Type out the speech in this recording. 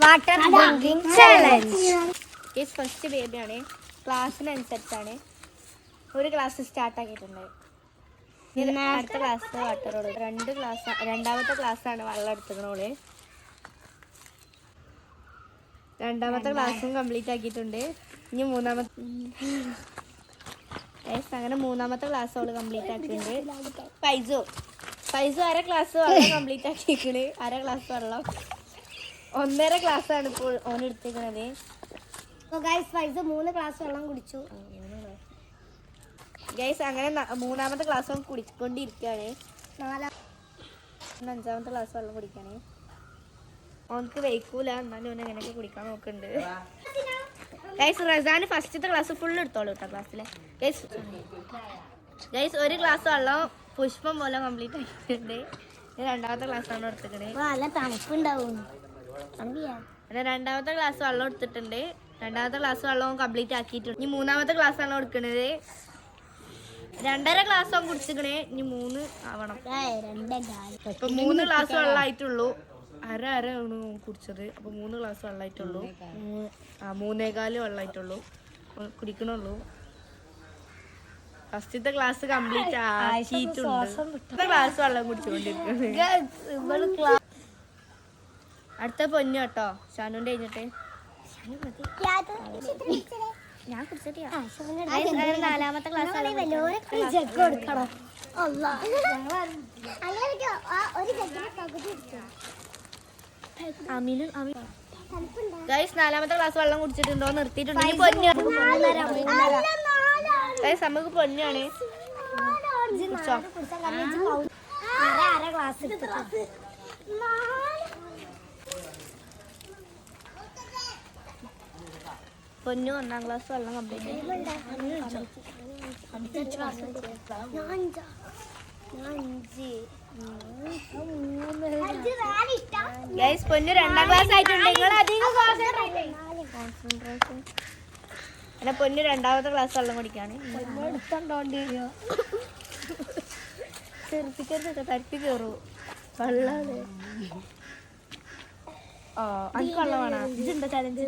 Water drinking challenge. First ബേബിയാണ്, ക്ലാസ്സിനനുസരിച്ചാണ്. ഒരു class start ആക്കിയിട്ടുണ്ട്. അടുത്ത ക്ലാസ് വാട്ടറോള്. രണ്ടാമത്തെ ക്ലാസ്സാണ് വെള്ളം എടുത്തുക്കണോള്. രണ്ടാമത്തെ ക്ലാസ്സും കംപ്ലീറ്റ് ആക്കിയിട്ടുണ്ട്. ഇനി അങ്ങനെ മൂന്നാമത്തെ ക്ലാസ് അവള് കംപ്ലീറ്റ് ആക്കിയിട്ടുണ്ട്. ഫൈസു അര ക്ലാസ് വെള്ളം കംപ്ലീറ്റ് ആക്കിയിരിക്കണ്. അര ക്ലാസ് വെള്ളം 1.5 ക്ലാസ്സാണ് ഇപ്പോൾ ഓൻ എടുത്തിരിക്കണത്. ഫൈസു 3 ഗ്ലാസ് വെള്ളം കുടിച്ചു. ഗൈസ് അങ്ങനെ മൂന്നാമത്തെ ക്ലാസ് അവൻ കുടിക്കൊണ്ടിരിക്കുകയാണ്. 5ാമത്തെ ക്ലാസ് വെള്ളം കുടിക്കാണ്. ഓനക്ക് വയ്ക്കൂല, എന്നാലും ഓൻ എങ്ങനെയൊക്കെ കുടിക്കാൻ നോക്കുന്നുണ്ട്. ഗൈസ് റസാന് ഫസ്റ്റത്തെ ക്ലാസ് ഫുൾ എടുത്തോളൂ കേട്ടോ ക്ലാസ്സിലെ. ഗൈസ് ഒരു ക്ലാസ് വെള്ളം പുഷ്പം പോലെ കംപ്ലീറ്റ് ആക്കിയിട്ടുണ്ട്. രണ്ടാമത്തെ ക്ലാസ്സാണ് എടുത്തിക്കണേ. നല്ല തണുപ്പുണ്ടാവും. രണ്ടാമത്തെ ക്ലാസ് വെള്ളം എടുത്തിട്ടുണ്ട്. രണ്ടാമത്തെ ക്ലാസ് വെള്ളം കംപ്ലീറ്റ് ആക്കിയിട്ടുണ്ട്. ഇനി മൂന്നാമത്തെ ക്ലാസ് ആണ് എടുക്കുന്നത്. 2.5 ക്ലാസ് അവൻ കുടിച്ചിക്കണേ. ഇനി 3 ആവണം. ഇപ്പൊ 3 ക്ലാസ് വെള്ളമായിട്ടുള്ളൂ. അര ആണ് കുടിച്ചത്. അപ്പൊ 3 ക്ലാസ് വെള്ളമായിട്ടുള്ളൂ. 3.25 വെള്ളമായിട്ടുള്ളൂ കുടിക്കണുള്ളൂ. ഫസ്റ്റത്തെ ക്ലാസ് കംപ്ലീറ്റ് ആക്കിയിട്ടുണ്ട്. ക്ലാസ് വെള്ളം കുടിച്ചുകൊണ്ടിരിക്കുന്നത്. അടുത്ത പൊന്നു കേട്ടോ, ഷാനുന്റെ കഴിഞ്ഞിട്ട് ഞാൻ കുടിച്ചിട്ടില്ല. 4ാമത്തെ ക്ലാസ് ഗൈസ് 4ാമത്തെ ക്ലാസ് വെള്ളം കുടിച്ചിട്ടുണ്ടോ നിർത്തിയിട്ടുണ്ടോ? ഗൈസ് നമുക്ക് പൊന്നാണ്. പൊന്നു 1ാം ക്ലാസ് വെള്ളം കംപ്ലീറ്റ് ഗൈസ് പൊന്നു 2ാം ക്ലാസ് ആയിട്ടുണ്ട്. പിന്നെ പൊന്നു 2ാമത്തെ ക്ലാസ് വെള്ളം കുടിക്കാണ്. ചെറുപ്പിക്കരുതൊക്കെ തട്ടി കയറൂ. വെള്ളമാണ്. എനിക്ക് വെള്ളം വേണം. ഇതെന്താ ചലഞ്ച്?